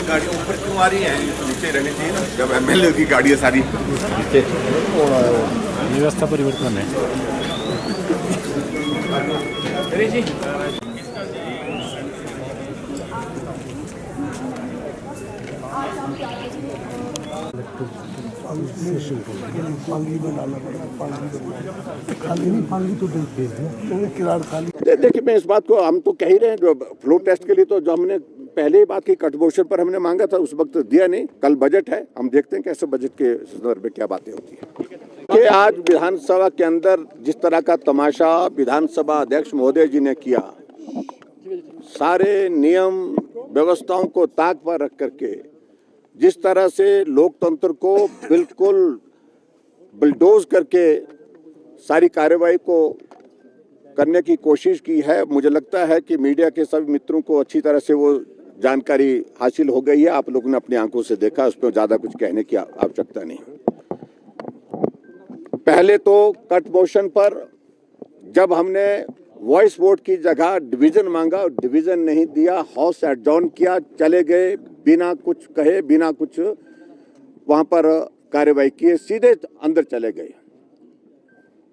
गाड़ियाँ ऊपर क्यों आ रही हैं? नीचे रहनी चाहिए ना, जब एमएलए की गाड़ियाँ सारी नीचे। व्यवस्था परिवर्तन है। देखिए, मैं इस बात को हम तो कह ही रहे हैं, जो फ्लो टेस्ट के लिए तो जो हमने पहले ही बात की, कट मोशन पर हमने मांगा था, उस वक्त दिया नहीं। कल बजट है, हम देखते हैं कैसे बजट के संदर्भ में क्या बातें होती है। कि आज विधानसभा के अंदर जिस तरह का तमाशा विधानसभा अध्यक्ष महोदय जी ने किया, सारे नियम व्यवस्थाओं को ताक पर रख करके जिस तरह से लोकतंत्र को बिल्कुल बुलडोज करके सारी कार्रवाई को करने की कोशिश की है, मुझे लगता है कि मीडिया के सभी मित्रों को अच्छी तरह से वो जानकारी हासिल हो गई है। आप लोगों ने अपनी आंखों से देखा, उस पर ज़्यादा कुछ कहने की आवश्यकता नहीं। पहले तो कट मोशन पर जब हमने वॉइस वोट की जगह डिवीजन मांगा, डिवीजन नहीं दिया, हाउस एडजॉर्न किया, चले गए बिना कुछ कहे, बिना कुछ वहां पर कार्रवाई किए, सीधे अंदर चले गए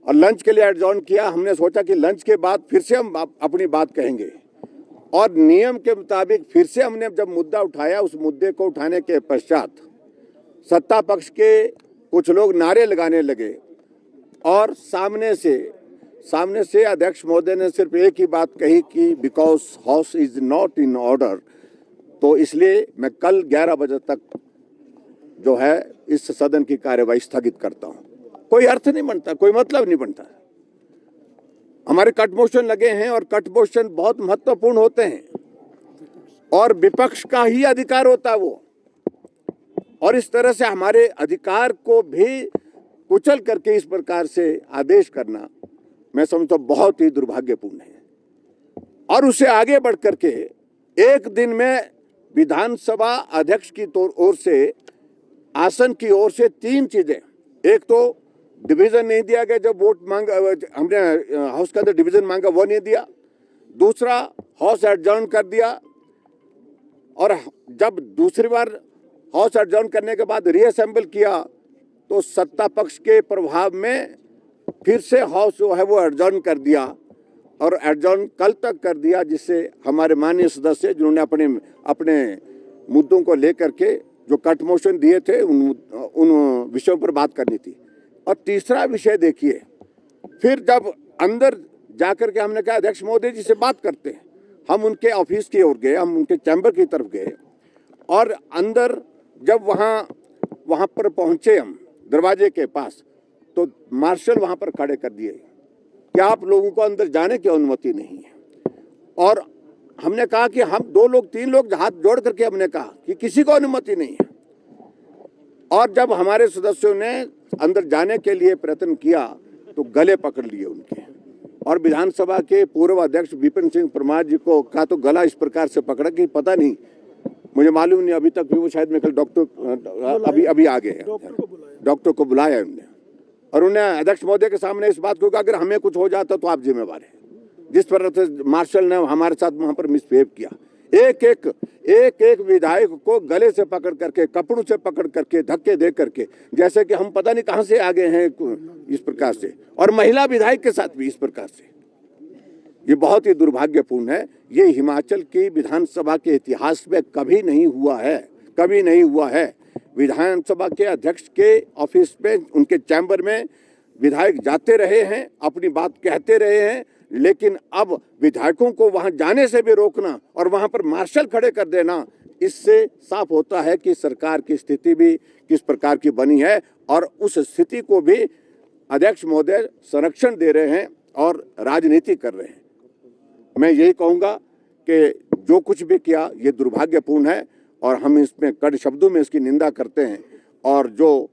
और लंच के लिए एडजॉर्न किया। हमने सोचा कि लंच के बाद फिर से हम अपनी बात कहेंगे और नियम के मुताबिक फिर से हमने जब मुद्दा उठाया, उस मुद्दे को उठाने के पश्चात सत्ता पक्ष के कुछ लोग नारे लगाने लगे और सामने से अध्यक्ष महोदय ने सिर्फ एक ही बात कही कि because house is not in order, तो इसलिए मैं कल 11 बजे तक जो है इस सदन की कार्यवाही स्थगित करता हूं। कोई अर्थ नहीं बनता, कोई मतलब नहीं बनता। हमारे कट मोशन लगे हैं और कट मोशन बहुत महत्वपूर्ण होते हैं और विपक्ष का ही अधिकार होता है वो, और इस तरह से हमारे अधिकार को भी कुचल करके इस प्रकार से आदेश करना मैं समझता हूं बहुत ही दुर्भाग्यपूर्ण है। और उससे आगे बढ़ करके एक दिन में विधानसभा अध्यक्ष की ओर से, आसन की ओर से 3 चीजें, एक तो डिवीजन नहीं दिया गया, जब वोट मांगा हमने हाउस के अंदर डिवीजन मांगा वो नहीं दिया, दूसरा हाउस एडजॉर्न कर दिया, और जब दूसरी बार हाउस एडजॉर्न करने के बाद रीअसेंबल किया तो सत्ता पक्ष के प्रभाव में फिर से हाउस जो है वो एडजॉर्न कर दिया और एडजॉर्न कल तक कर दिया, जिससे हमारे माननीय सदस्य जिन्होंने अपने मुद्दों को लेकर के जो कट मोशन दिए थे उन विषयों पर बात करनी थी। और तीसरा विषय देखिए, फिर जब अंदर जाकर के हमने कहा अध्यक्ष महोदय जी से बात करते हैं, हम उनके ऑफिस की ओर गए, हम उनके चैम्बर की तरफ गए और अंदर जब वहाँ पर पहुँचे हम दरवाजे के पास, तो मार्शल वहाँ पर खड़े कर दिए कि आप लोगों को अंदर जाने की अनुमति नहीं है। और हमने कहा कि हम 2 लोग 3 लोग हाथ जोड़ करके हमने कहा कि किसी को अनुमति नहीं है। और जब हमारे सदस्यों ने अंदर जाने के लिए प्रयत्न किया तो गले पकड़ लिए उनके, और विधानसभा के पूर्व अध्यक्ष विपिन सिंह परमार जी को का तो गला इस प्रकार से पकड़ा कि पता नहीं, मुझे मालूम नहीं, अभी तक भी वो शायद मेरे डॉक्टर अभी आ गए, डॉक्टर को बुलाया उन्होंने, और उन्हें अध्यक्ष महोदय के सामने इस बात को कहा अगर हमें कुछ हो जाता तो आप जिम्मेवार हैं। जिस तरह से मार्शल ने हमारे साथ वहां पर मिसबिहेव किया, एक विधायक को गले से पकड़ करके, कपड़ों से पकड़ करके, धक्के दे करके, जैसे कि हम पता नहीं कहां से आ गए हैं इस प्रकार से, और महिला विधायक के साथ भी इस प्रकार से। ये बहुत ही दुर्भाग्यपूर्ण है। ये हिमाचल की विधानसभा के इतिहास में कभी नहीं हुआ है, कभी नहीं हुआ है। विधानसभा के अध्यक्ष के ऑफिस में, उनके चैम्बर में विधायक जाते रहे हैं, अपनी बात कहते रहे हैं, लेकिन अब विधायकों को वहां जाने से भी रोकना और वहां पर मार्शल खड़े कर देना, इससे साफ होता है कि सरकार की स्थिति भी किस प्रकार की बनी है, और उस स्थिति को भी अध्यक्ष महोदय संरक्षण दे रहे हैं और राजनीति कर रहे हैं। मैं यही कहूंगा कि जो कुछ भी किया ये दुर्भाग्यपूर्ण है और हम इसमें कड़े शब्दों में इसकी निंदा करते हैं। और जो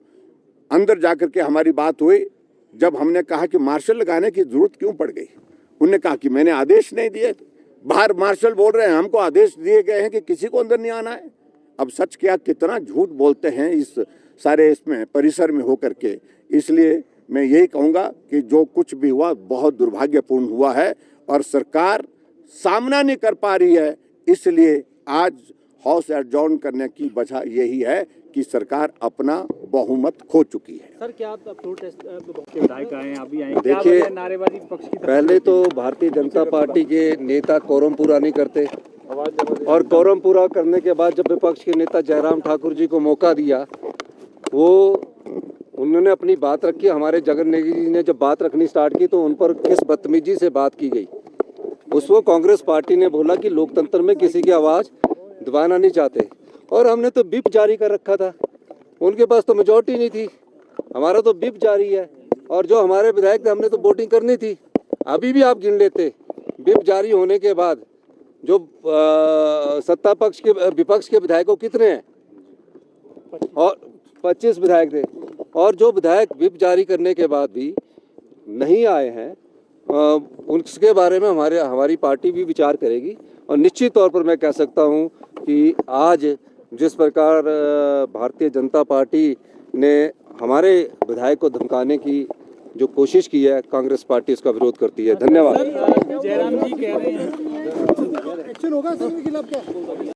अंदर जाकर के हमारी बात हुई, जब हमने कहा कि मार्शल लगाने की जरूरत क्यों पड़ गई, उन्होंने कहा कि मैंने आदेश नहीं दिए। बाहर मार्शल बोल रहे हैं हमको आदेश दिए गए हैं कि किसी को अंदर नहीं आना है। अब सच क्या, कितना झूठ बोलते हैं इस सारे इसमें परिसर में होकर के। इसलिए मैं यही कहूँगा कि जो कुछ भी हुआ बहुत दुर्भाग्यपूर्ण हुआ है और सरकार सामना नहीं कर पा रही है, इसलिए आज हाउस एडजॉर्न करने की वजह यही है कि सरकार अपना बहुमत खो चुकी है। सर क्या प्रोटेस्ट के विधायक आए हैं, अभी आए हैं, क्या देखिए, वजह है नारेबाजी विपक्ष की तरफ से? पहले तो भारतीय जनता पार्टी के नेता कोरम पूरा नहीं करते और कोरम पूरा करने के बाद जब विपक्ष के नेता जयराम ठाकुर जी को मौका दिया, वो उन्होंने अपनी बात रखी। हमारे जगन नेगी जी ने जब बात रखनी स्टार्ट की तो उन पर किस बदतमीजी से बात की गई। उस वक्त कांग्रेस पार्टी ने बोला कि लोकतंत्र में किसी की आवाज़ दबाना नहीं चाहते और हमने तो विप जारी कर रखा था। उनके पास तो मेजॉरिटी नहीं थी, हमारा तो विप जारी है और जो हमारे विधायक थे हमने तो वोटिंग करनी थी। अभी भी आप गिन लेते, विप जारी होने के बाद जो सत्ता पक्ष के विपक्ष के विधायकों कितने हैं, और 25 विधायक थे, और जो विधायक विप जारी करने के बाद भी नहीं आए हैं उसके बारे में हमारी पार्टी भी विचार करेगी। और निश्चित तौर पर मैं कह सकता हूं कि आज जिस प्रकार भारतीय जनता पार्टी ने हमारे विधायक को धमकाने की जो कोशिश की है, कांग्रेस पार्टी उसका विरोध करती है। धन्यवाद। जयराम जी कह रहे हैं